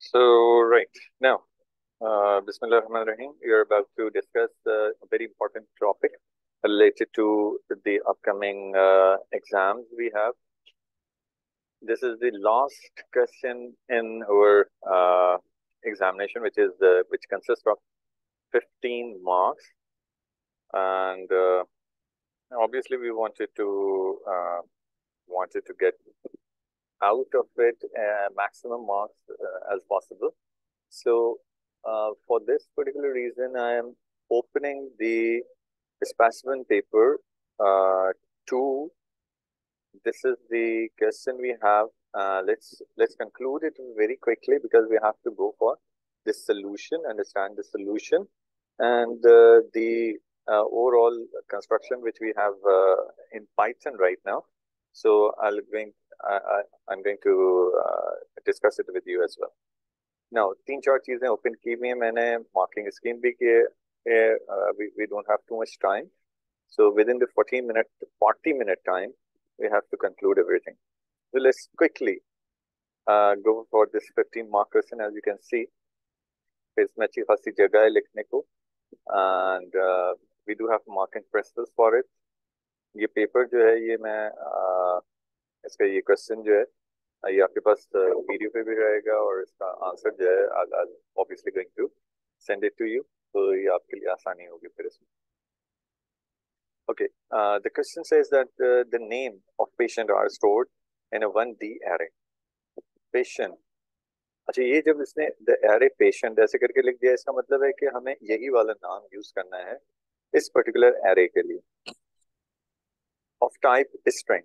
So, right now, Bismillah ar-Rahman ar-Rahim, we are about to discuss a very important topic related to the upcoming exams we have. This is the last question in our examination, which consists of 15 marks, and obviously we wanted to get out of it maximum marks as possible. So, for this particular reason, I am opening the specimen paper two. This is the question we have. Let's conclude it very quickly because we have to go for this solution, understand the solution, and the overall construction which we have in Python right now. So I'm going to discuss it with you as well. Now, तीन चार चीजें open की हुई हैं मैंने, marking scheme भी की है. We don't have too much time, so within the 40 minute time we have to conclude everything. So let's quickly go for this 15 mark question. As you can see, इसमें अच्छी खासी जगह है लिखने को, and we do have marking crystals for it. ये paper जो है ये मैं इसका ये क्वेश्चन जो है ये आपके पास वीडियो पे भी रहेगा, और इसका आंसर जो है obviously going to send it to you, तो ये आपके लिए आसानी होगी फिर इसमें. Okay, the question says that the name of patient are stored in a 1D array. Patient. अच्छा, ये जब इसने the array patient ऐसे करके लिख दिया, इसका मतलब है कि हमें यही वाला नाम यूज करना है इस पर्टिकुलर array के लिए. Of type string,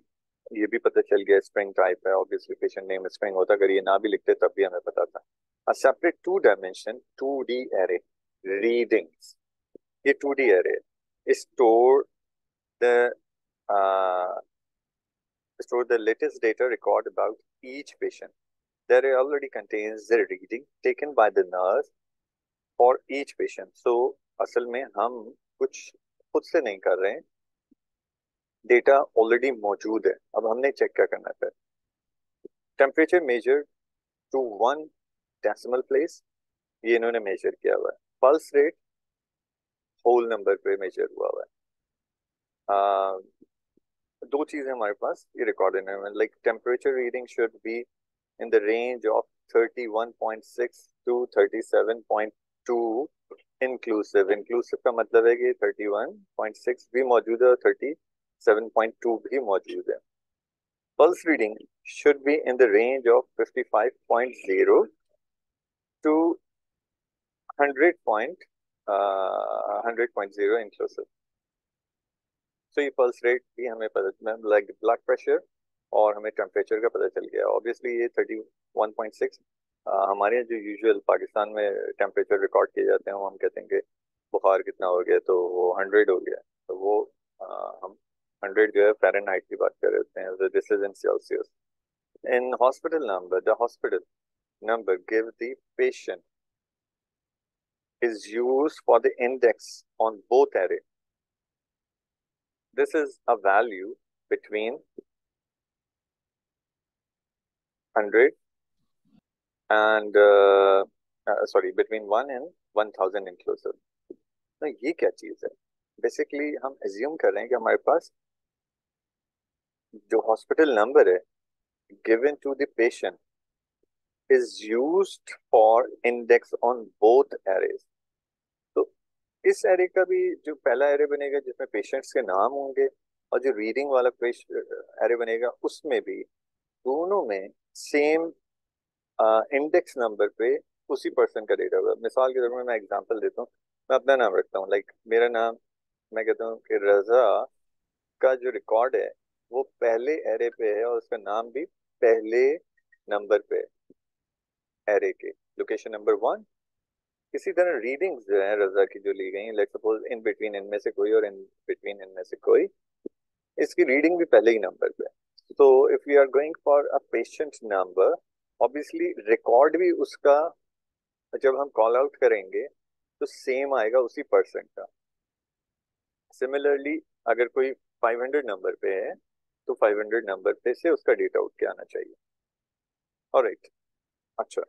ये भी पता चल गया स्ट्रिंग टाइप है. ऑब्वियसली पेशेंट नेम स्ट्रिंग होता, अगर ये ना भी लिखते तब भी हमें पता था. A separate 2 dimension 2D array readings. ये 2D array store the latest data record about each patient. The array already contains the reading taken by the nurse for each patient. So असल में हम कुछ खुद से नहीं कर रहे हैं, डेटा ऑलरेडी मौजूद है. अब हमने चेक क्या करना है. Temperature measure to 1 decimal place, ये इन्होंने मेजर किया हुआ है. पल्स रेट होल नंबर पे मेजर हुआ हुआ है. दो चीजें हमारे पास ये रिकॉर्डेड है. Like temperature reading should be in the range of 31.6 to 37.2 inclusive. Inclusive का मतलब है कि 31.6 भी मौजूद है और 37.2 भी मौजूद है. Pulse reading should be in the range of 55.0 to 100.0 inclusive. So ये pulse rate भी हमें पता, like blood pressure और हमें टेम्परेचर का पता चल गया. ऑब्वियसली ये 31.6 हमारे जो यूजुअल पाकिस्तान में टेम्परेचर रिकॉर्ड किए जाते हैं, वो हम कहते हैं कि बुखार कितना हो गया, तो वो 100 हो गया, तो वो हम 100 जो है फ़ारेनहाइट की बात कर रहे हैं. This is in Celsius. In hospital number, the hospital number give the patient is used for the index on both array. This is a value between 100 and between 1 and 1000 inclusive. तो ये क्या चीज है? बेसिकली हम assume कर रहे हैं कि हमारे पास जो हॉस्पिटल नंबर है given to the patient is used for index on both arrays. तो इस एरे का भी जो पहला एरे बनेगा जिसमें पेशेंट्स के नाम होंगे, और जो रीडिंग वाला एरे बनेगा उसमें भी दोनों में सेम इंडेक्स नंबर पे उसी पर्सन का डेटा होगा. मिसाल के तौर पर मैं एग्जांपल देता हूँ. मैं अपना नाम रखता हूँ, लाइक मेरा नाम, मैं कहता हूँ कि रजा का जो रिकॉर्ड है वो पहले एरे पे है और उसका नाम भी पहले नंबर पे एरे के लोकेशन नंबर 1. इसी तरह रीडिंग्स जो है रजा की जो ली गई, लेट्स सपोज इन बिटवीन इनमें से कोई और इन बिटवीन इनमें से कोई, इसकी रीडिंग भी पहले ही नंबर पे. तो if you are going for a patient number, obviously record भी उसका जब हम कॉल आउट करेंगे तो सेम आएगा उसी पर्सन का. सिमिलरली अगर कोई 500 नंबर पे है तो 500 नंबर पे से उसका डेटा उठ के आना चाहिए. ऑलराइट. अच्छा,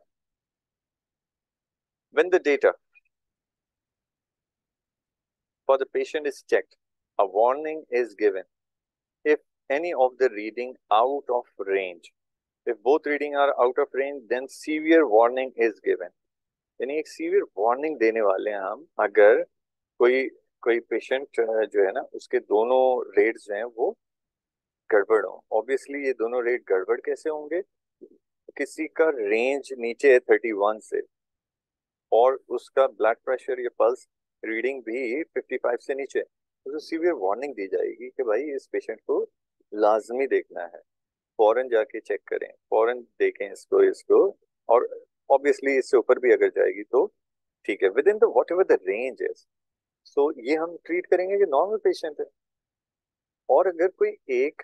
When the data for the patient is checked, a warning is given. If any of the reading out of range, if both reading are out of range, then severe warning is given. यानी एक severe warning देने वाले हैं हम, अगर कोई कोई patient जो है ना उसके दोनों रेट्स हैं वो गड़बड़ हो. ऑब्वियसली ये दोनों रेट गड़बड़ कैसे होंगे? किसी का रेंज नीचे है 31 से और उसका ब्लड प्रेशर या पल्स रीडिंग भी 55 से नीचे, तो सीवियर वार्निंग दी जाएगी कि भाई इस पेशेंट को लाजमी देखना है, फौरन जाके चेक करें, फौरन देखें इसको इसको. और ऑब्वियसली इससे ऊपर भी अगर जाएगी तो ठीक है, within the whatever the range is. So ये हम ट्रीट करेंगे कि नॉर्मल पेशेंट है. और अगर कोई एक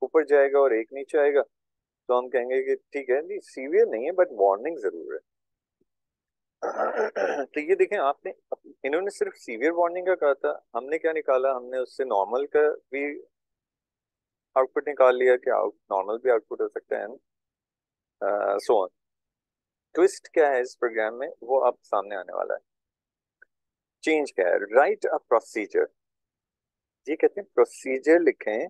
ऊपर जाएगा और एक नीचे आएगा तो हम कहेंगे कि ठीक है नहीं सीवियर नहीं है बट वार्निंग जरूर है. तो ये देखें आपने, इन्होंने सिर्फ सीवियर वार्निंग का कहा था, हमने क्या निकाला, हमने उससे नॉर्मल का भी आउटपुट निकाल लिया कि नॉर्मल भी आउटपुट हो सकता है, सो ऑन. ट्विस्ट क्या है इस प्रोग्राम में वो अब सामने आने वाला है. चेंज क्या है? Right a procedure. ये कहते हैं प्रोसीजर लिखें.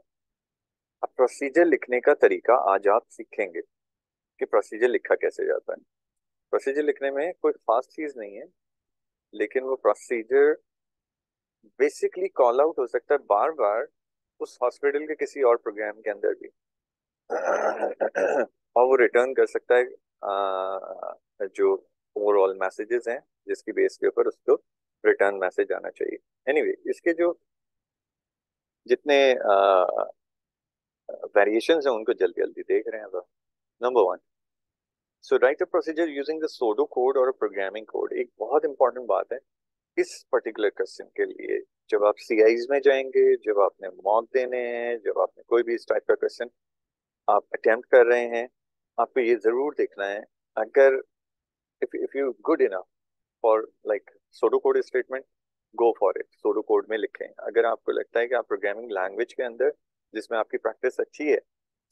अब प्रोसीजर लिखने का तरीका आज आप सीखेंगे कि प्रोसीजर लिखा कैसे जाता है. प्रोसीजर लिखने में कोई खास चीज नहीं है, लेकिन वो प्रोसीजर बेसिकली कॉल आउट हो सकता है बार बार उस हॉस्पिटल के किसी और प्रोग्राम के अंदर भी. और वो रिटर्न कर सकता है जो ओवरऑल मैसेजेस हैं जिसकी बेस के ऊपर उसको रिटर्न मैसेज आना चाहिए. एनीवे इसके जो जितने वेरिएशंस हैं उनको जल्दी जल्दी देख रहे हैं. अब number one, so write a procedure using the pseudo code और प्रोग्रामिंग कोड. एक बहुत इंपॉर्टेंट बात है इस पर्टिकुलर क्वेश्चन के लिए. जब आप सीआईज में जाएंगे, जब आपने मॉक देने हैं, जब आपने कोई भी इस टाइप का क्वेश्चन आप अटेम्प्ट कर रहे हैं, आपको ये जरूर देखना है, अगर if you good enough for like pseudo code statement, go for it, pseudo code में लिखें. अगर आपको लगता है कि आप प्रोग्रामिंग लैंग्वेज के अंदर जिसमें आपकी प्रैक्टिस अच्छी है,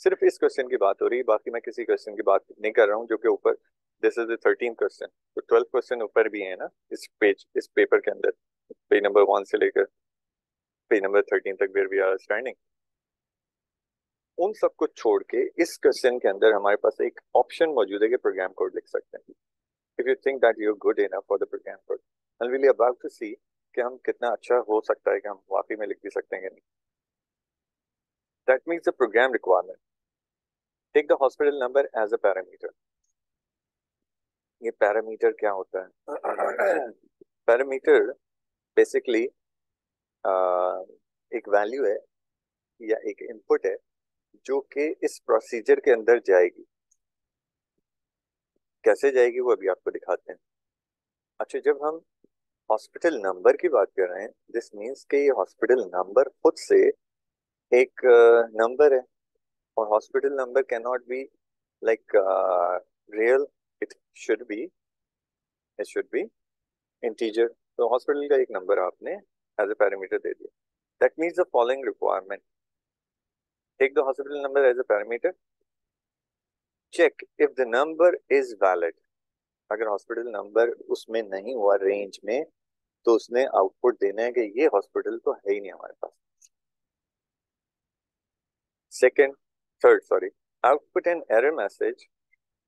सिर्फ इस क्वेश्चन की बात हो रही है, बाकी मैं किसी क्वेश्चन की बात नहीं कर रहा हूँ जो कि ऊपर, this is the 13th question, तो 12 क्वेश्चन ऊपर भी है ना इस पेपर के अंदर, पेज नंबर 1 से लेकर पेज नंबर 13 तक वेयर वी आर स्टैंडिंग. उन सबको छोड़ के इस क्वेश्चन के अंदर हमारे पास एक ऑप्शन मौजूद है कि प्रोग्राम कोड लिख सकते हैं. If you think that you are good enough for the program code, and we are about to see कि हम कितना अच्छा हो सकता है कि हम वाकई में लिख भी सकते हैं कि नहीं. That means the program requirement. Take the hospital number as a parameter. ये पैरामीटर क्या होता है? पैरामीटर बेसिकली एक वैल्यू है या एक इनपुट है जो कि इस प्रोसीजर के अंदर जाएगी. कैसे जाएगी वो अभी आपको दिखाते हैं. अच्छा, जब हम हॉस्पिटल नंबर की बात कर रहे हैं, दिस मीन्स कि ये हॉस्पिटल नंबर खुद से एक नंबर है. और hospital number can not be like real, it should be it should be integer. तो हॉस्पिटल का एक नंबर आपने एज अ पैरामीटर दे दिया. That means the following requirement. Take the hospital number as a parameter. Check if the number is valid. अगर hospital number उसमें नहीं हुआ रेंज में, तो उसने आउटपुट देना है कि ये हॉस्पिटल तो है ही नहीं हमारे पास. Second, third sorry, output an error message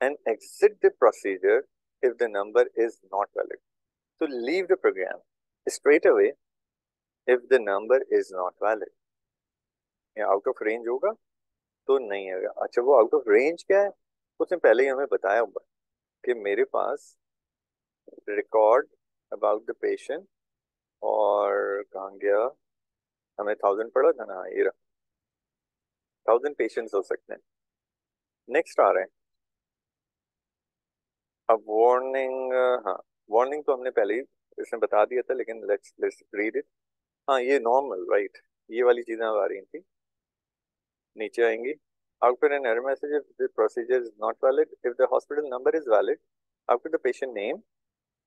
and exit the procedure if the number is not valid. So leave the program straight away if the number is not valid. या आउट ऑफ रेंज होगा तो नहीं है. अच्छा, वो out of range क्या है उसने पहले ही हमें बताया हुआ कि मेरे पास रिकॉर्ड अबाउट द पेशेंट, और कहाँ गया, हमें 1000 पड़ा था ना, ये 1000 पेशेंट्स हो सकते हैं. नेक्स्ट आ रहे हैं अब वार्निंग. हाँ, वार्निंग तो हमने पहले ही इसने बता दिया था, लेकिन लेट्स लेट्स रीड इट. हाँ, ये नॉर्मल राइट, ये वाली चीजें अब आ रही थी, नीचे आएंगी. Output an error message if the procedure is not valid. If the hospital number is valid, output the patient name,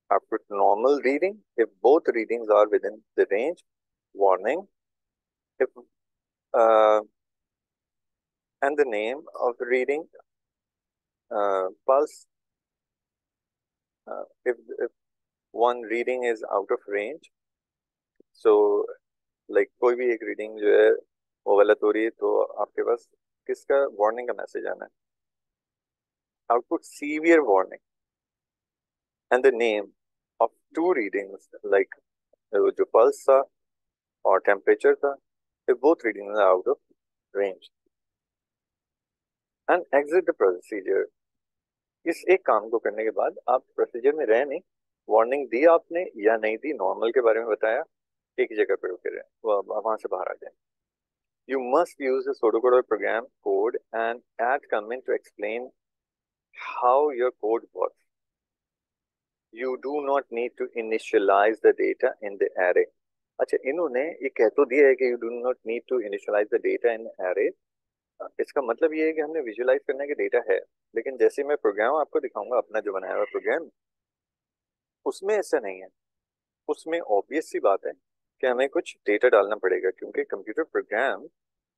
output normal reading if both readings are within the range. Warning if uh, and the name of the reading, pulse, if one reading is out of range, so like कोई भी एक reading जो है वो गलत हो रही है, तो आपके पास किसका वार्निंग का मैसेज आना है? Output severe warning and the name of two readings, like जो पल्स था और टेम्परेचर था, both readings are out of range and exit the procedure. इस एक काम को करने के बाद आप प्रोसीजर में रहे नहीं, वार्निंग दी आपने या नहीं दी, नॉर्मल के बारे में बताया, एक ही जगह पे रुके रहे, वो वहां से बाहर आ जाए। You must use the pseudocode program code and add comment to explain how your code works. You do not need to initialize the data in the array. अच्छा, इन्होंने ये कह तो दिया है कि you do not need to initialize the data in array। इसका मतलब ये है कि हमने विजुअलाइज करना है कि डेटा है, लेकिन जैसे मैं प्रोग्राम आपको दिखाऊंगा अपना जो बनाया हुआ प्रोग्राम, उसमें ऐसा नहीं है। उसमें ऑब्वियस सी बात है कि हमें कुछ डेटा डालना पड़ेगा, क्योंकि कंप्यूटर प्रोग्राम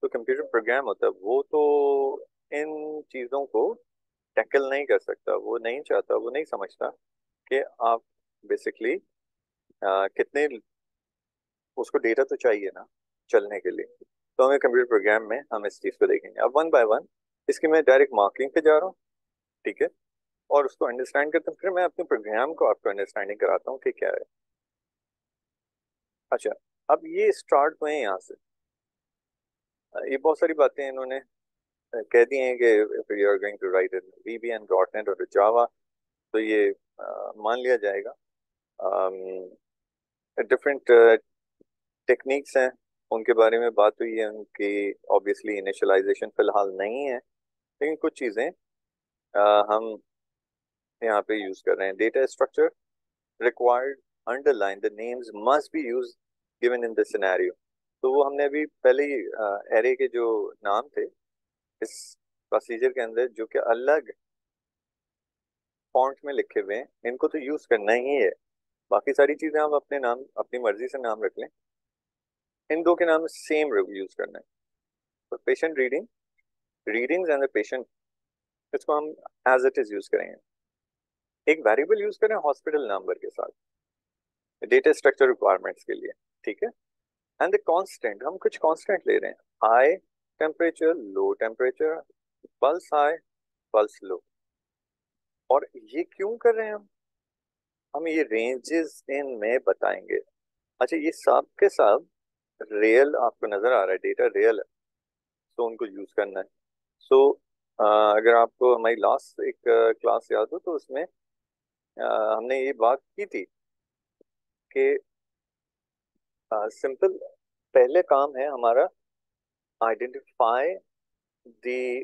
तो कंप्यूटर प्रोग्राम होता है, वो तो इन चीज़ों को टैकल नहीं कर सकता, वो नहीं चाहता, वो नहीं समझता कि आप बेसिकली कितने, उसको डेटा तो चाहिए ना चलने के लिए। तो हमें कंप्यूटर प्रोग्राम में हम इस चीज़ को देखेंगे। अब वन बाय वन इसकी मैं डायरेक्ट मार्किंग पे जा रहा हूँ, ठीक है, और उसको अंडरस्टैंड करता हूँ, फिर मैं अपने प्रोग्राम को आपको अंडरस्टैंडिंग कराता हूँ कि क्या है। अच्छा, अब ये स्टार्ट हुए हैं यहाँ से। ये बहुत सारी बातें इन्होंने कह दी हैं कि if you are going to write in VB and .NET और Java, तो ये मान लिया जाएगा। डिफरेंट टेक्निक्स हैं, उनके बारे में बात हुई है, उनकी ऑब्वियसली इनिशियलाइजेशन फिलहाल नहीं है, लेकिन कुछ चीज़ें हम यहाँ पे यूज कर रहे हैं। Data structure required underline the names must be use given in the scenario. तो वो हमने अभी पहले ही एरे के जो नाम थे इस प्रोसीजर के अंदर, जो कि अलग फॉन्ट में लिखे हुए हैं, इनको तो यूज करना ही है। बाकी सारी चीजें हम अपने नाम अपनी मर्जी से नाम रख लें, इन दो के नाम सेम यूज करना है। तो patient reading, readings and the patient, इसको हम एज इट इज यूज करेंगे। एक वेरिएबल यूज करें हॉस्पिटल नंबर के साथ डेटा स्ट्रक्चर रिक्वायरमेंट्स के लिए, ठीक है। एंड द कांस्टेंट, हम कुछ कांस्टेंट ले रहे हैं, high temperature, low temperature, pulse high, pulse low. और ये क्यों कर रहे हैं हम ये रेंजेस इनमें बताएंगे। अच्छा, ये सब के सब रियल आपको नजर आ रहा है, डेटा रियल है, तो उनको यूज करना है। सो अगर आपको हमारी लास्ट एक क्लास याद हो, तो उसमें हमने ये बात की थी कि सिंपल पहले काम है हमारा आइडेंटिफाई दी,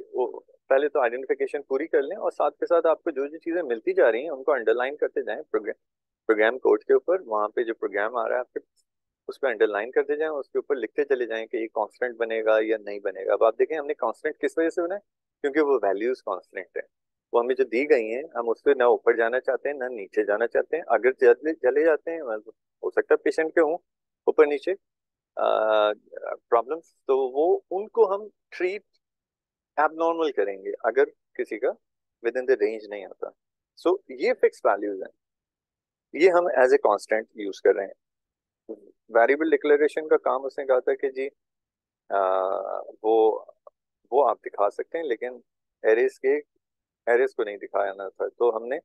पहले तो आइडेंटिफिकेशन पूरी कर लें, और साथ के साथ आपको जो जो चीजें मिलती जा रही हैं उनको अंडरलाइन करते जाएं प्रोग्राम कोड के ऊपर। वहां पे जो प्रोग्राम आ रहा है आपके, उस पर अंडरलाइन करते जाएं, उसके ऊपर लिखते चले जाएं कि ये कांस्टेंट बनेगा या नहीं बनेगा। अब आप देखें हमने कांस्टेंट किस वजह से बनाए, क्योंकि वो वैल्यूज कांस्टेंट है, वो हमें जो दी गई हैं, हम उस पर ना ऊपर जाना चाहते हैं ना नीचे जाना चाहते हैं। अगर चले चले जाते हैं, हो सकता है पेशेंट के हों ऊपर नीचे प्रॉब्लम्स, तो वो उनको हम ट्रीट एबनॉर्मल करेंगे अगर किसी का विद इन द रेंज नहीं आता। सो ये फिक्स वैल्यूज हैं, ये हम एज ए कांस्टेंट यूज कर रहे हैं। वेरिएबल डिक्लेरेशन का काम उसने कहा था कि जी वो आप दिखा सकते हैं, लेकिन एरेस के एरेस को नहीं दिखाया ना था, तो हमने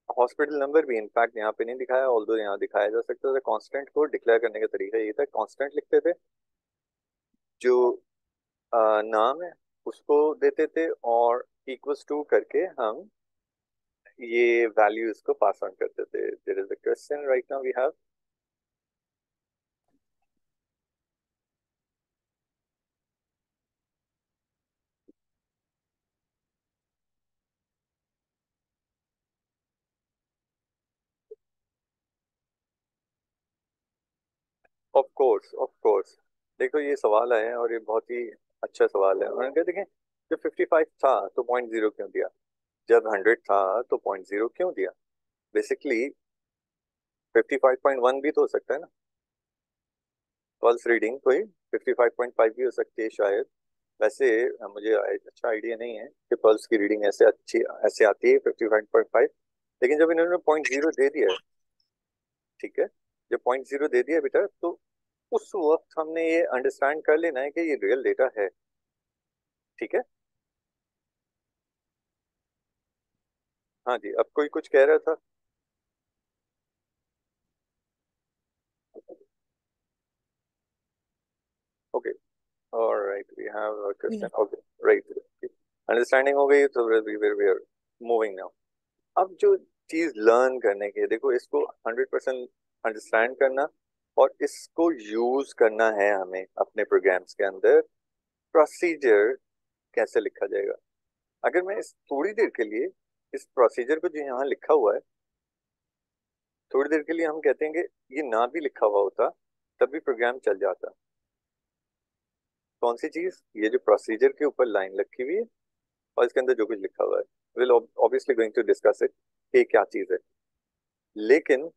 हॉस्पिटल नंबर भी इनफैक्ट यहाँ पे नहीं दिखाया, ऑल्दो यहाँ दिखाया जा सकता था। कांस्टेंट को डिक्लेयर करने का तरीका ये था, कांस्टेंट लिखते थे, जो नाम है उसको देते थे, और इक्वल्स टू करके हम ये वैल्यूज को पास ऑन करते थे। There is a question right now we have. Of course, of course, देखो ये सवाल है और ये बहुत ही अच्छा सवाल है। उन्होंने कहा देखें, जब 55 था तो 0.0 क्यों दिया, जब 100 था तो 0.0 क्यों दिया। बेसिकली 55.1 भी तो हो सकता है ना, पल्स रीडिंग कोई 55.5 भी हो सकती है शायद। वैसे मुझे अच्छा आइडिया नहीं है कि पल्स की रीडिंग ऐसे अच्छी ऐसे आती है 55.5, लेकिन जब इन्होंने 0.0 दे दिया है, ठीक है, जब 0.0 दे दिया बेटा, तो उस वक्त हमने ये अंडरस्टैंड कर लेना है कि ये रियल डेटा है। ठीक है। हाँ जी, अब कोई कुछ कह रहा था। Okay, alright, we have a Yeah. Question. Okay, right, understanding हो गई तो वी आर मूविंग नाउ। अब जो चीज लर्न करने की है, देखो, इसको 100% अंडरस्टैंड करना और इसको यूज करना है हमें अपने प्रोग्राम्स के अंदर। प्रोसीजर कैसे लिखा जाएगा? अगर मैं इस थोड़ी देर के लिए इस प्रोसीजर को जो यहाँ लिखा हुआ है, थोड़ी देर के लिए हम कहते हैं कि ये ना भी लिखा हुआ होता तब भी प्रोग्राम चल जाता। कौन सी चीज? ये जो प्रोसीजर के ऊपर लाइन लिखी हुई है और इसके अंदर जो कुछ लिखा हुआ है, will obviously going to discuss it कि क्या चीज है। लेकिन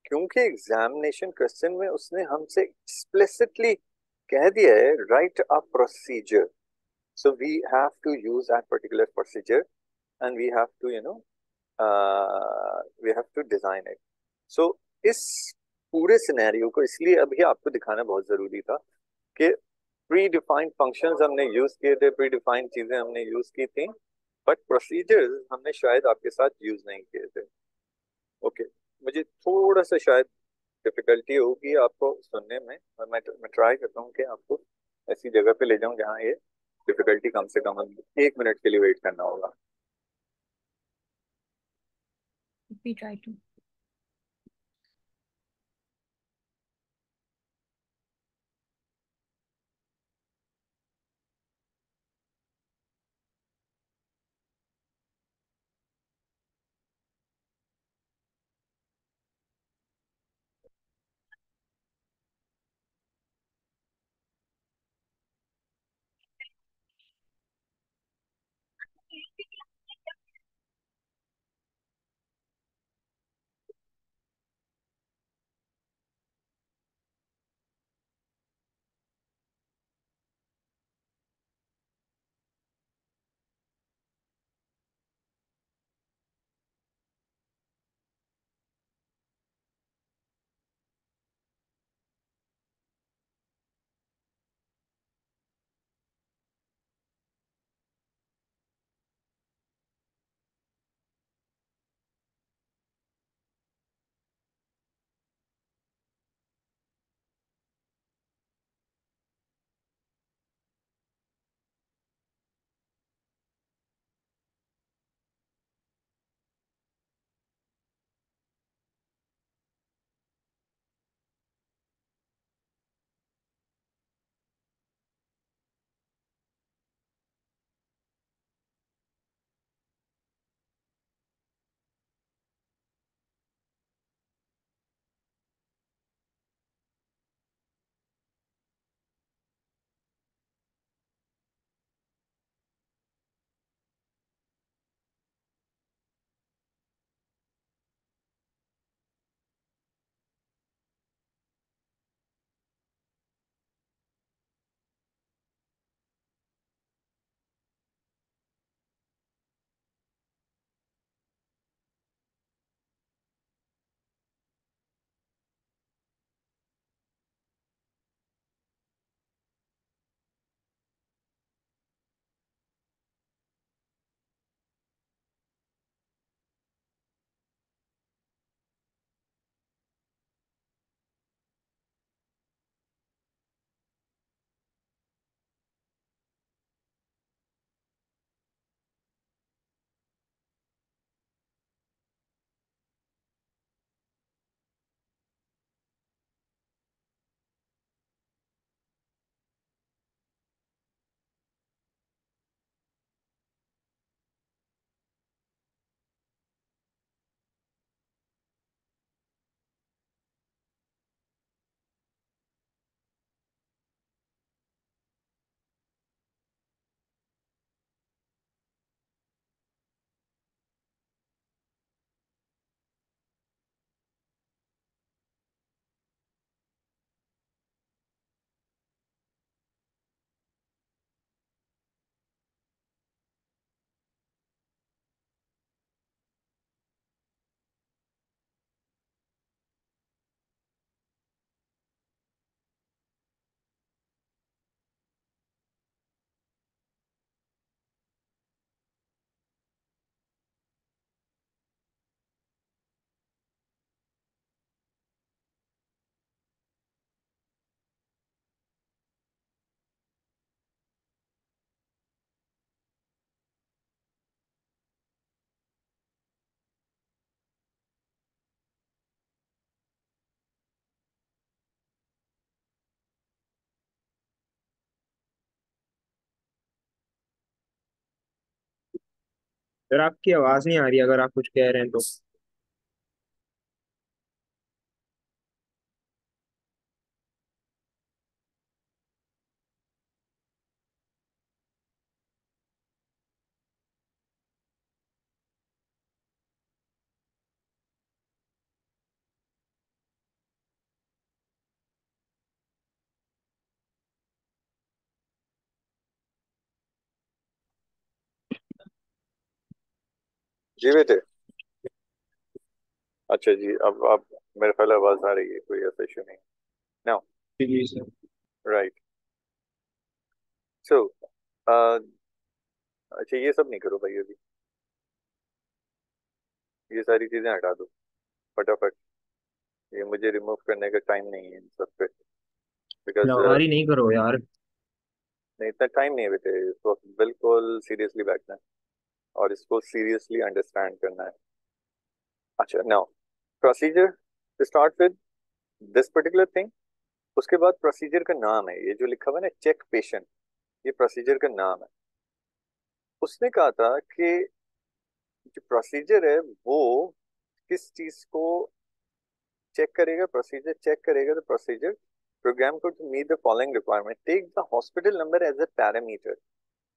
क्योंकि एग्जामिनेशन क्वेश्चन में उसने हमसे एक्सप्लिसिटली कह दिया है right a procedure, so we have to use that particular procedure and we have to we have to design it. So इस पूरे सिनेरियो को इसलिए अभी आपको दिखाना बहुत जरूरी था कि प्री डिफाइंड फंक्शंस हमने यूज किए थे, प्री डिफाइंड चीजें हमने यूज की थी, बट प्रोसीजर्स हमने शायद आपके साथ यूज नहीं किए थे। ओके, मुझे थोड़ा सा शायद डिफिकल्टी होगी आपको सुनने में, और मैं ट्राई करता हूँ कि आपको ऐसी जगह पे ले जाऊं जहाँ ये डिफिकल्टी कम से कम होगी। 1 मिनट के लिए वेट करना होगा। We try to. सर आपकी आवाज नहीं आ रही, अगर आप कुछ कह रहे हैं तो। जी बेटे। अच्छा जी, अब मेरे ख्याल आवाज आ रही है, कोई ऐसा इशू नहीं। नाउ, जी जी सर। राइट। सो अच्छा, ये सब नहीं करो भाई अभी। ये सारी चीजें हटा दो फटाफट। ये मुझे रिमूव करने का टाइम नहीं है इन सब पे, बिकॉज लवारी नहीं करो यार। नहीं, इतना टाइम नहीं है बेटे। इसको बिल्कुल सीरियसली बैठना है और इसको सीरियसली अंडरस्टैंड करना है। अच्छा, now procedure to start with this particular thing. उसके बाद प्रोसीजर का नाम है, ये जो लिखा हुआ है ना, चेक पेशेंट, ये प्रोसीजर का नाम है। उसने कहा था कि जो प्रोसीजर है वो किस चीज को चेक करेगा। प्रोसीजर चेक करेगा तो प्रोसीजर प्रोग्राम को to meet the following requirement, take the hospital number as a parameter.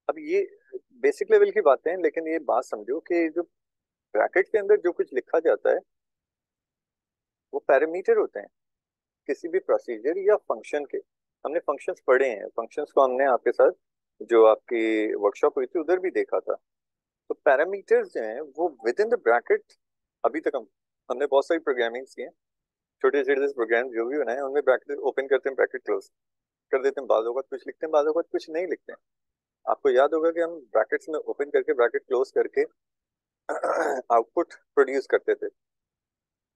अब ये बेसिक लेवल की बातें हैं, लेकिन ये बात समझो कि जो ब्रैकेट के अंदर जो कुछ लिखा जाता है वो पैरामीटर होते हैं किसी भी प्रोसीजर या फंक्शन के। हमने फंक्शंस पढ़े हैं, फंक्शंस को हमने आपके साथ जो आपकी वर्कशॉप हुई थी उधर भी देखा था। तो पैरामीटर्स जो हैं वो विद इन द ब्रैकेट। अभी तक हमने बहुत सारी प्रोग्रामिंग की है, छोटे छोटे प्रोग्राम जो भी बनाए हैं, उनमें ब्रैकेट ओपन करते हैं, ब्रैकेट क्लोज कर देते हैं, बाजू का कुछ लिखते हैं, बाजू का कुछ नहीं लिखते हैं। आपको याद होगा कि हम ब्रैकेट्स में ओपन करके ब्रैकेट क्लोज करके आउटपुट प्रोड्यूस करते थे,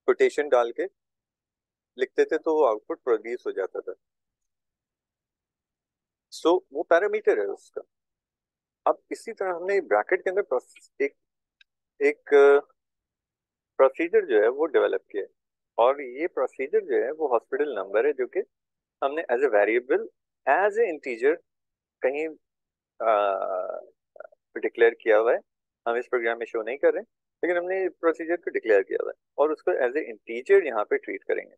कोटेशन डाल के लिखते थे तो वो आउटपुट प्रोड्यूस हो जाता था। सो वो पैरामीटर है उसका। अब इसी तरह हमने ब्रैकेट के अंदर एक एक प्रोसीजर जो है वो डेवलप किया है। और ये प्रोसीजर जो है वो हॉस्पिटल नंबर है, जो कि हमने as a variable, as a integer कहीं डिक्लेयर किया हुआ है। हम इस प्रोग्राम में शो नहीं कर रहे हैं, लेकिन हमने प्रोसीजर को डिक्लेयर किया हुआ है और उसको एज ए इंटीजर यहाँ पे ट्रीट करेंगे।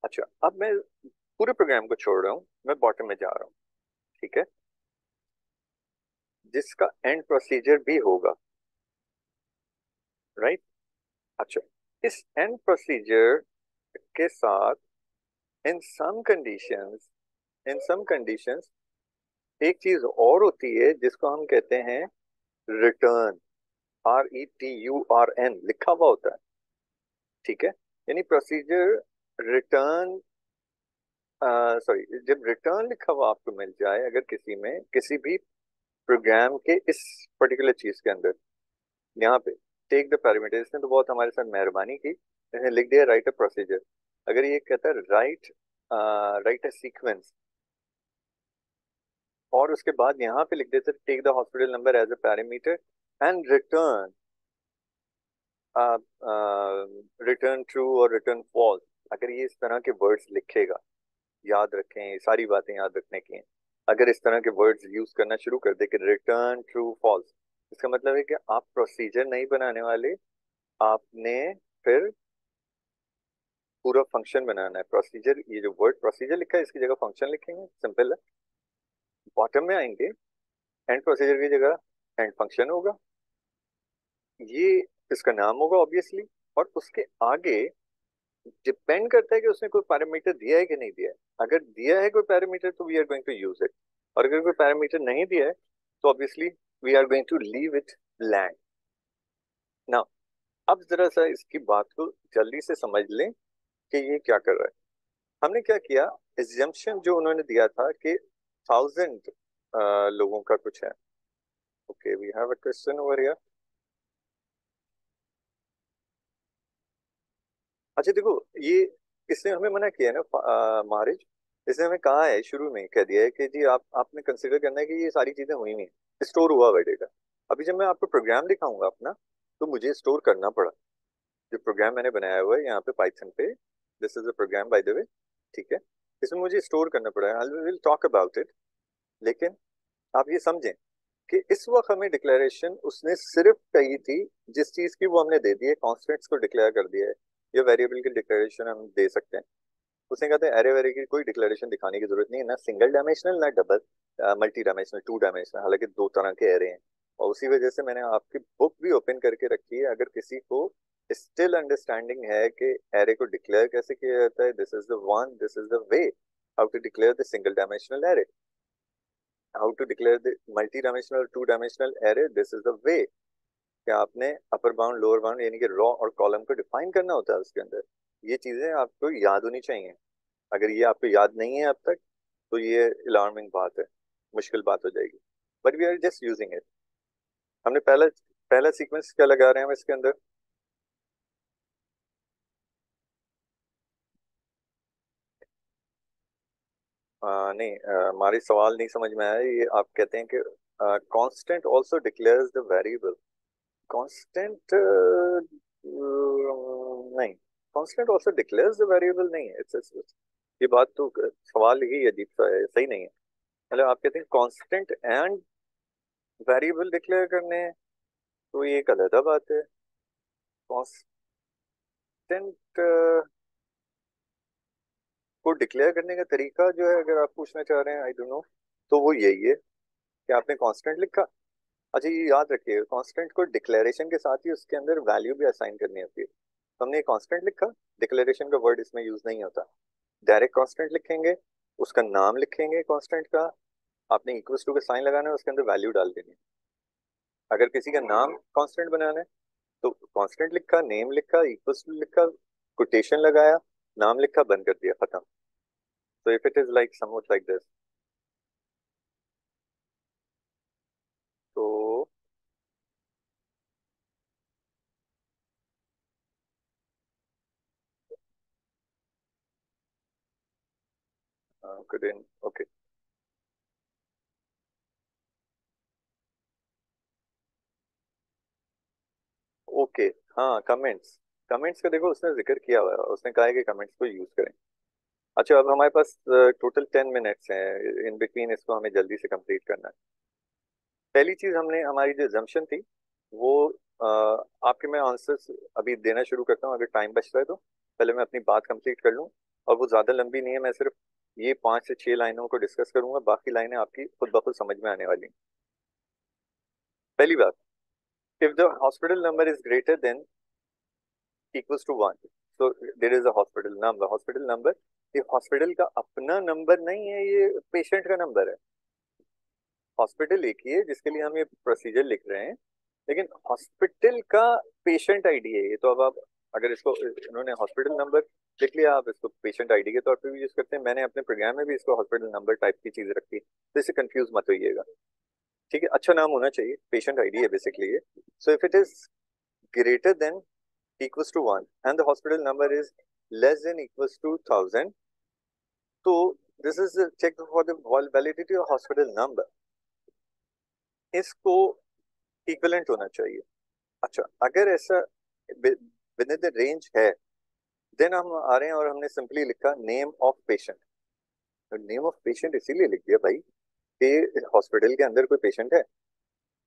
अच्छा, अब मैं पूरे प्रोग्राम को छोड़ रहा हूँ, मैं बॉटम में जा रहा हूँ। ठीक है, जिसका एंड प्रोसीजर भी होगा, राइट। अच्छा, इस एंड प्रोसीजर के साथ इन सम कंडीशंस, इन सम कंडीशंस एक चीज और होती है जिसको हम कहते हैं रिटर्न। RETURN लिखा हुआ होता है, ठीक है। यानी प्रोसीजर रिटर्न, सॉरी, जब रिटर्न लिखा हुआ आपको मिल जाए अगर किसी में, किसी भी प्रोग्राम के इस पर्टिकुलर चीज के अंदर, यहाँ पे टेक द पैरामीटर, इसने तो बहुत हमारे साथ मेहरबानी की, इसने लिख दिया राइट अ प्रोसीजर। अगर ये कहता है राइट राइट अ सीक्वेंस, और उसके बाद यहाँ पे लिख देते take the hospital number as a parameter and return return true और रिटर्न फॉल्स। अगर ये इस तरह के वर्ड्स लिखेगा, याद रखें ये सारी बातें याद रखने की हैं। अगर इस तरह के वर्ड्स यूज करना शुरू कर दे कि रिटर्न ट्रू फॉल्स, इसका मतलब है कि आप प्रोसीजर नहीं बनाने वाले, आपने फिर पूरा फंक्शन बनाना है। प्रोसीजर, ये जो वर्ड प्रोसीजर लिखा है इसकी जगह फंक्शन लिखेंगे, सिंपल है। बॉटम में आएंगे, एंड प्रोसीजर की जगह एंड फंक्शन होगा, ये इसका नाम होगा ऑब्वियसली। और उसके आगे डिपेंड करता है कि उसने कोई पैरामीटर दिया है कि नहीं दिया है। अगर दिया है कोई पैरामीटर तो we are going to use it, और अगर कोई पैरामीटर नहीं दिया है तो obviously we are going to leave it blank. ना, अब जरा सा इसकी बात को जल्दी से समझ लें कि ये क्या कर रहा है। हमने क्या किया, एग्जम्पशन जो उन्होंने दिया था कि 1000 लोगों का कुछ है। Okay, we have a question over here. अच्छा देखो, ये इसने हमें मना किया है ना, महारिज। इसने हमें कहा है, शुरू में कह दिया है कि जी आपने कंसिडर करना है कि ये सारी चीजें हुई नहीं, स्टोर हुआ हुआ डेटा। अभी जब मैं आपको प्रोग्राम दिखाऊंगा अपना, तो मुझे स्टोर करना पड़ा। जो प्रोग्राम मैंने बनाया हुआ है यहाँ पे पाइथन पे, this is a program by the way, ठीक है। इसमें मुझे स्टोर करना पड़ा है, I will talk about it. लेकिन आप ये समझें कि इस वक्त हमें डिक्लेरेशन उसने सिर्फ कही थी जिस चीज की वो हमने दे दी है, कॉन्स्टेंट्स को डिक्लेयर कर दिया है, या वेरिएबल की डिक्लेरेशन हम दे सकते हैं। उसने कहते हैं एरे वेरे की कोई डिक्लेरेशन दिखाने की जरूरत नहीं है, ना सिंगल डायमेंशनल ना double multi dimensional, two dimensional, हालांकि दो तरह के एरे हैं। और उसी वजह से मैंने आपकी बुक भी ओपन करके रखी है, अगर किसी को स्टिल अंडरस्टैंडिंग है कि एरे को डिक्लेयर कैसे किया जाता है, this is the one, this is the way how to declare the single dimensional array, how to declare the multi dimensional two dimensional array, this is the way कि आपने upper bound lower bound यानी कि raw और column को define करना होता है उसके अंदर। ये चीजें आपको याद होनी चाहिए। अगर ये आपको याद नहीं है अब तक तो ये अलार्मिंग बात है, मुश्किल बात हो जाएगी। But we are just using it. हमने पहला पहला सीक्वेंस क्या लगा रहे हैं हम इसके अंदर? नहीं, हमारी सवाल नहीं समझ में आया। ये आप कहते हैं कि constant also declares the variable. Constant नहीं, constant also declares the variable नहीं है। ये बात तो सवाल ही अजीब सा है, सही नहीं है। मतलब आप कहते हैं कांस्टेंट एंड वेरिएबल डिक्लेयर करने हैं, तो ये एक अलग बात है। कांस्टेंट को डिक्लेयर करने का तरीका जो है, अगर आप पूछना चाह रहे हैं, आई डोंट नो, तो वो यही है कि आपने कांस्टेंट लिखा। अच्छा, ये याद रखिए, कांस्टेंट को डिक्लेरेशन के साथ ही उसके अंदर वैल्यू भी असाइन करनी होती है। तो हमने कांस्टेंट लिखा, डिक्लेरेशन का वर्ड इसमें यूज नहीं होता। डायरेक्ट कांस्टेंट लिखेंगे, उसका नाम लिखेंगे कांस्टेंट का, आपने इक्वल्स टू का साइन लगाना है, उसके अंदर वैल्यू डाल देनी है। अगर किसी का नाम कांस्टेंट बनाना है तो कांस्टेंट लिखा, नेम लिखा, इक्वल्स टू लिखा, कोटेशन लगाया, नाम लिखा, बंद कर दिया, खत्म। तो if it is like somewhat like this, तो गुड इन, ओके। ओके, हाँ, कमेंट्स। कमेंट्स का देखो उसने जिक्र किया हुआ है, उसने कहा है कि कमेंट्स को यूज करें। अच्छा, अब हमारे पास टोटल 10 मिनट्स हैं, इन बिटवीन इसको हमें जल्दी से कंप्लीट करना है। पहली चीज हमने, हमारी जो जम्पशन थी वो अ, आपके मैं आंसर्स अभी देना शुरू करता हूँ, अगर टाइम बच रहा है तो। पहले मैं अपनी बात कंप्लीट कर लूँ, और वो ज्यादा लंबी नहीं है, मैं सिर्फ ये 5 से 6 लाइनों को डिस्कस करूंगा, बाकी लाइनें आपकी खुद ब खुद समझ में आने वाली हैं। पहली बात, if the hospital number is greater than equals to 1, so there is a hospital number. Hospital number ये हॉस्पिटल का अपना नंबर नहीं है, ये पेशेंट का नंबर है। हॉस्पिटल एक ही है जिसके लिए हम ये प्रोसीजर लिख रहे हैं, लेकिन हॉस्पिटल का पेशेंट आईडी है ये। तो अब आप अगर इसको, इन्होंने हॉस्पिटल नंबर लिख लिया, आप इसको पेशेंट आईडी के तौर पे भी यूज करते हैं। मैंने अपने प्रोग्राम में भी इसको हॉस्पिटल नंबर टाइप की चीज रखी, तो इससे कंफ्यूज मत होइएगा, ठीक है? अच्छा नाम होना चाहिए, पेशेंट आईडी है बेसिकली ये। So if it is greater then equals to 1 and the hospital number is less than equals to 1000, तो this is the check for the validity of hospital number, इसको इक्विवेलेंट होना चाहिए। अच्छा, अगर ऐसा with in the range है, then हम आ रहे हैं और हमने सिंपली लिखा name of patient. Name of patient इसीलिए लिख दिया भाई कि हॉस्पिटल के अंदर कोई पेशेंट है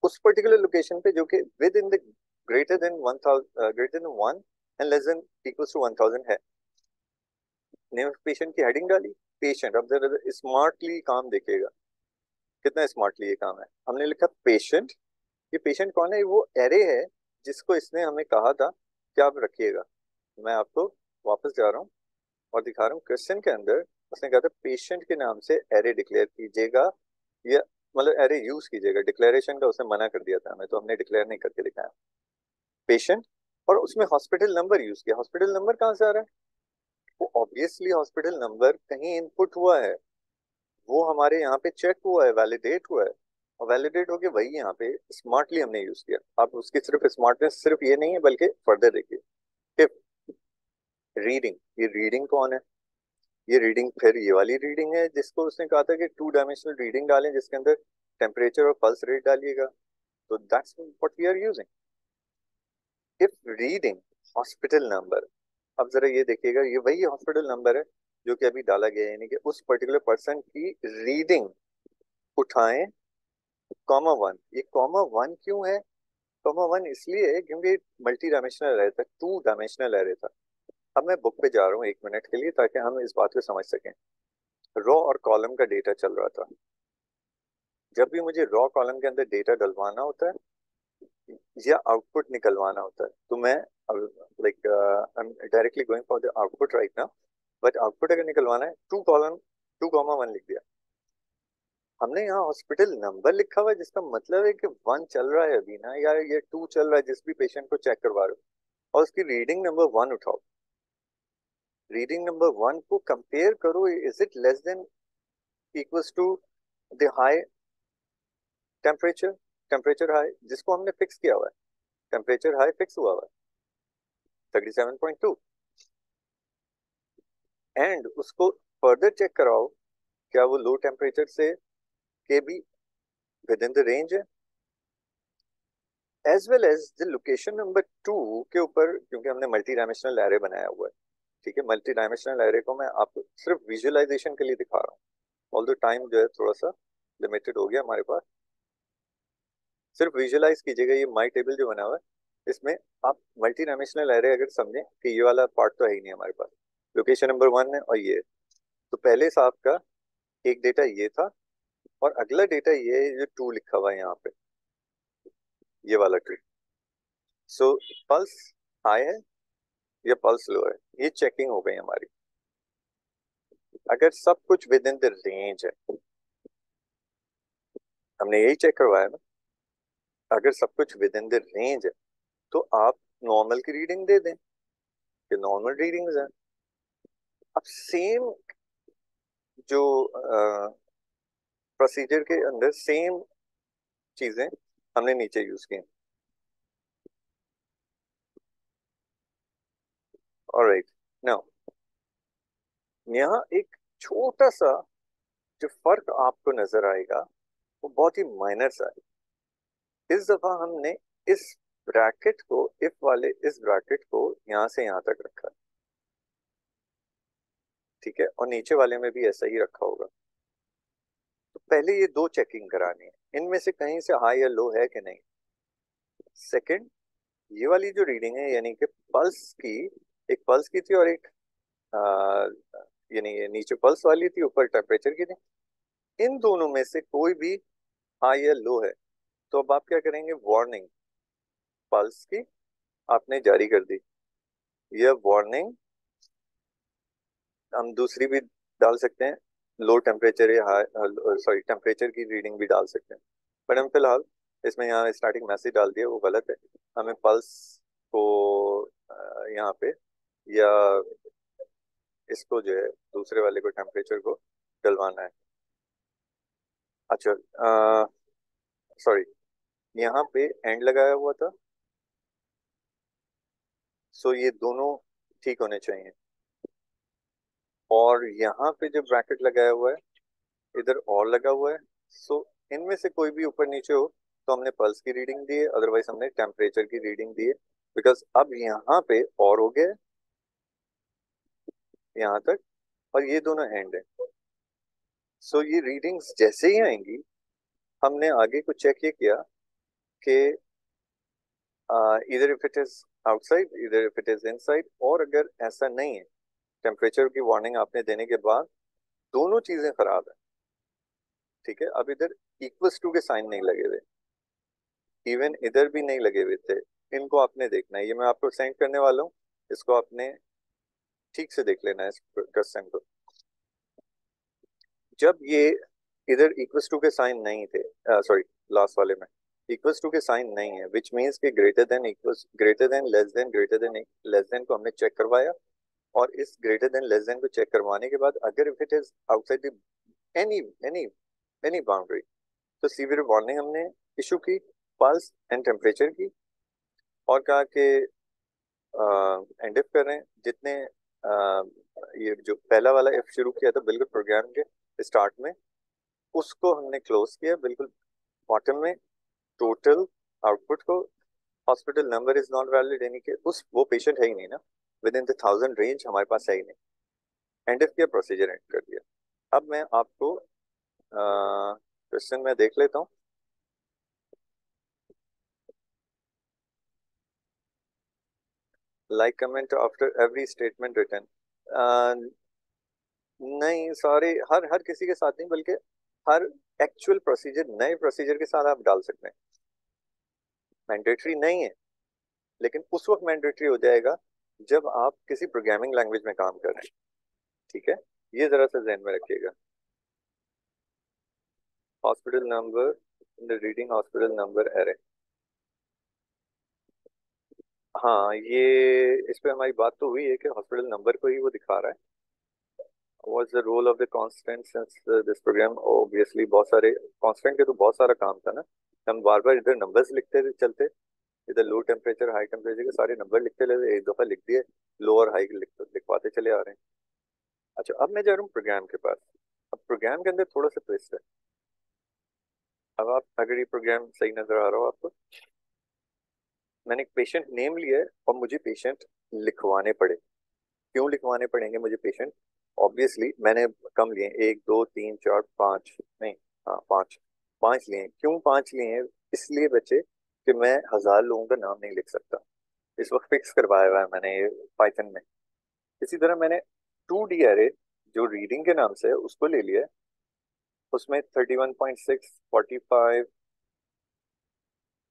उस पर्टिकुलर लोकेशन पे जो कि within the greater than 1000, greater than 1 and less than equals to 1000 है। नेम ऑफ पेशेंट की हेडिंग डाली, पेशेंट। अब जरा स्मार्टली काम देखिएगा, कितना स्मार्टली ये काम है। हमने लिखा पेशेंट। ये पेशेंट कौन है? वो एरे है जिसको इसने हमें कहा था कि आप रखिएगा। मैं आपको वापस जा रहा हूँ और दिखा रहा हूँ, क्वेश्चन के अंदर उसने कहा था पेशेंट के नाम से एरे डिक्लेयर कीजिएगा, या मतलब एरे यूज कीजिएगा। डिक्लेरेशन का उसने मना कर दिया था हमें, तो हमने डिक्लेयर नहीं करके लिखा है पेशेंट। और उसमें हॉस्पिटल नंबर यूज किया। हॉस्पिटल नंबर कहाँ से आ रहा है? वो ऑब्वियसली हॉस्पिटल नंबर कहीं इनपुट हुआ है, वो हमारे यहाँ पे चेक हुआ है, वैलिडेट हुआ है, और वैलिडेट होके वही यहाँ पे स्मार्टली हमने यूज किया। आप उसकी सिर्फ स्मार्टनेस सिर्फ ये नहीं है, बल्कि फर्दर देखिए। इफ रीडिंग, ये रीडिंग कौन है? ये रीडिंग फिर ये वाली रीडिंग है जिसको उसने कहा था कि टू डायमेंशनल रीडिंग डालें, जिसके अंदर टेम्परेचर और पल्स रेट डालिएगा। तो that's what we are using. If reading hospital number, अब जरा ये देखिएगा, ये वही हॉस्पिटल नंबर है जो कि अभी डाला गया है, यानी कि उस पर्टिकुलर पर्सन की रीडिंग उठाएं कॉमा वन, ये कॉमा वन क्यों है? कॉमा वन इसलिए है क्योंकि मल्टी डायमेंशनल एरे था, टू डायमेंशनल एरे था। अब मैं बुक पे जा रहा हूँ 1 मिनट के लिए ताकि हम इस बात को समझ सकें। रॉ और कॉलम का डेटा चल रहा था। जब भी मुझे रॉ कॉलम के अंदर डेटा डलवाना होता है या आउटपुट निकलवाना होता है तो मैं like I am directly going for the output right now, but output अगर निकलवाना है टू कॉलम, 2,1 लिख दिया। हमने यहाँ हॉस्पिटल नंबर लिखा हुआ है जिसका मतलब है कि 1 चल रहा है अभी ना, या ये 2 चल रहा है जिस भी पेशेंट को चेक करवा रहे हो, और उसकी रीडिंग नंबर 1 उठाओ। रीडिंग नंबर 1 को कंपेयर करो, is it less than equals to the high temperature, temperature high जिसको हमने फिक्स किया हुआ है, टेम्परेचर हाई फिक्स हुआ हुआ है 37.2, एंड उसको फर्दर चेक कराओ क्या वो लो टेम्परेचर से के भी विद इन द रेंज है, as well as the location number 2 के ऊपर, क्योंकि हमने मल्टी डायमेंशनल एरे बनाया हुआ है। ठीक है, मल्टी डायमेंशनल एरे को मैं आपको सिर्फ विजुअलाइजेशन के लिए दिखा रहा हूँ, ऑल द टाइम जो है थोड़ा सा लिमिटेड हो गया हमारे पास। सिर्फ विजुअलाइज कीजिएगा, ये माई टेबल जो बना हुआ है इसमें आप मल्टी डायमेंशनल एरे अगर समझें कि ये वाला पार्ट तो है ही नहीं हमारे पास, लोकेशन नंबर 1 है और ये है। तो पहले साहब का एक डेटा ये था और अगला डेटा ये है जो 2 लिखा हुआ है यहाँ पे, ये वाला ट्री। सो पल्स हाई है या पल्स लो है, ये चेकिंग हो गई हमारी। अगर सब कुछ विद इन द रेंज है, हमने यही चेक करवाया ना, अगर सब कुछ विद इन द रेंज है तो आप नॉर्मल की रीडिंग दे दें कि नॉर्मल रीडिंग्स हैं। अब सेम जो प्रोसीजर के अंदर सेम चीजें हमने नीचे यूज की। ऑलराइट, नाउ यहाँ एक छोटा सा जो फर्क आपको नजर आएगा वो बहुत ही माइनर सा है। इस दफा हमने इस ब्रैकेट को, इफ वाले इस ब्रैकेट को यहाँ से यहाँ तक रखा है, ठीक है, और नीचे वाले में भी ऐसा ही रखा होगा। तो पहले ये दो चेकिंग करानी है, इनमें से कहीं से हाई या लो है कि नहीं। सेकंड, ये वाली जो रीडिंग है यानी कि पल्स की, एक पल्स की थी और एक यानी ये नीचे पल्स वाली थी, ऊपर टेम्परेचर की थी, इन दोनों में से कोई भी हाई या लो है तो अब आप क्या करेंगे, वार्निंग पल्स की आपने जारी कर दी, यह वार्निंग हम दूसरी भी डाल सकते हैं, लो टेम्परेचर या हाई, सॉरी टेम्परेचर की रीडिंग भी डाल सकते हैं, बट हम फिलहाल इसमें यहाँ स्टार्टिंग मैसेज डाल दिया वो गलत है। हमें पल्स को यहाँ पे या इसको जो है दूसरे वाले को टेम्परेचर को डलवाना है। अच्छा, सॉरी, यहाँ पे एंड लगाया हुआ था, सो ये दोनों ठीक होने चाहिए, और यहाँ पे जो ब्रैकेट लगाया हुआ है इधर और लगा हुआ है, सो इनमें से कोई भी ऊपर नीचे हो तो हमने पल्स की रीडिंग दी है, अदरवाइज हमने टेम्परेचर की रीडिंग दी है, बिकॉज अब यहाँ पे और हो गया है यहाँ तक और ये दोनों एंड है। सो ये रीडिंग्स जैसे ही आएंगी हमने आगे को चेक ये किया कि इधर इफ इट इज आउटसाइड, इधर इफ इट इज इनसाइड, और अगर ऐसा नहीं है, टेम्परेचर की वार्निंग आपने देने के बाद दोनों चीजें खराब है, ठीक है, अब इधर इक्वल्स टू के साइन नहीं लगे हुए, इवन इधर भी नहीं लगे हुए थे, इनको आपने देखना है, ये मैं आपको सेंड करने वाला हूँ, इसको आपने ठीक से देख लेना है इस क्वेश्चन को। जब ये इधर इक्वल्स टू के साइन नहीं थे, सॉरी लास्ट वाले में इक्वल्स टू के साइन नहीं है, विच मीन्स के greater than, equals, greater than, less than, greater than, less than को हमने चेक करवाया, और इस ग्रेटर देन लेस देन को चेक करवाने के बाद अगर if it is outside any any any boundary तो सीवियर वार्निंग हमने इशू की, पल्स एंड टेम्परेचर की, और कहा कि एंड इफ कर रहे हैं जितने ये जो पहला वाला इफ शुरू किया था बिल्कुल प्रोग्राम के स्टार्ट में, उसको हमने क्लोज किया बिल्कुल बॉटम में, टोटल आउटपुट को, hospital number is not valid यानी कि उस वो पेशेंट है ही नहीं ना, विद इन द 1000 रेंज हमारे पास है ही नहीं, एंड इफ किया, प्रोसीजर एंड कर दिया। अब मैं आपको क्वेश्चन में देख लेता हूँ like comment after every statement written. नहीं, सारे हर हर किसी के साथ नहीं, बल्कि हर एक्चुअल प्रोसीजर, नए प्रोसीजर के साथ आप डाल सकते हैं। मैंडेटरी नहीं है, लेकिन उस वक्त मैंडेटरी हो जाएगा जब आप किसी प्रोग्रामिंग लैंग्वेज में काम कर रहे हैं। ठीक है, ये जरा सा ध्यान में रखिएगा। Hospital number in the reading hospital number array. हाँ, ये इस पे हमारी बात तो हुई है कि हॉस्पिटल नंबर को ही वो दिखा रहा है। What's the role of the constant since this program? Obviously बहुत सारे constant के तो बहुत सारा काम था ना, हम बार बार इधर नंबर्स लिखते थे चलते, इधर लो टेम्परेचर हाई टेम्परेचर के सारे नंबर लिखते ले, एक दफा लिख दिए, लो और हाई लिखवाते चले आ रहे हैं। अच्छा, अब मैं जा रहा हूँ प्रोग्राम के पास। अब प्रोग्राम के अंदर थोड़ा सा ट्विस्ट है। अब आप अगर ये प्रोग्राम सही नजर आ रहा हो आपको, मैंने एक पेशेंट नेम लिया है और मुझे पेशेंट लिखवाने पड़े। क्यों लिखवाने पड़ेंगे मुझे पेशेंट? ऑब्वियसली मैंने कम लिए, एक दो तीन चार पाँच, नहीं, हाँ पाँच, पाँच लिए। क्यों पाँच लिए हैं? इसलिए बच्चे कि मैं 1000 लोगों का नाम नहीं लिख सकता। इस वक्त फिक्स करवाया हुआ है मैंने ये पाइथन में। इसी तरह मैंने 2D एरे जो रीडिंग के नाम से है उसको ले लिया है, उसमें 31.6, 45,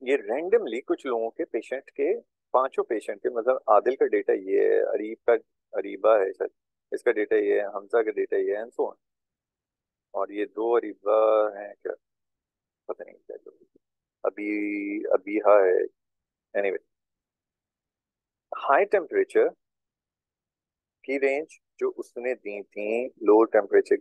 ये रैंडमली कुछ लोगों के पेशेंट के, पांचों पेशेंट के, मतलब आदिल का डेटा ये है, अरीब का, अरीबा है सर, इसका डेटा ये है, हमजा का डेटा ये है, एंड सो ऑन। और ये दो अरीबा हैं क्या, पता नहीं क्या, जो अभी अबीहा है। एनीवे, हाई टेम्परेचर की रेंज जो उसने दी थी लो टेम्परेचर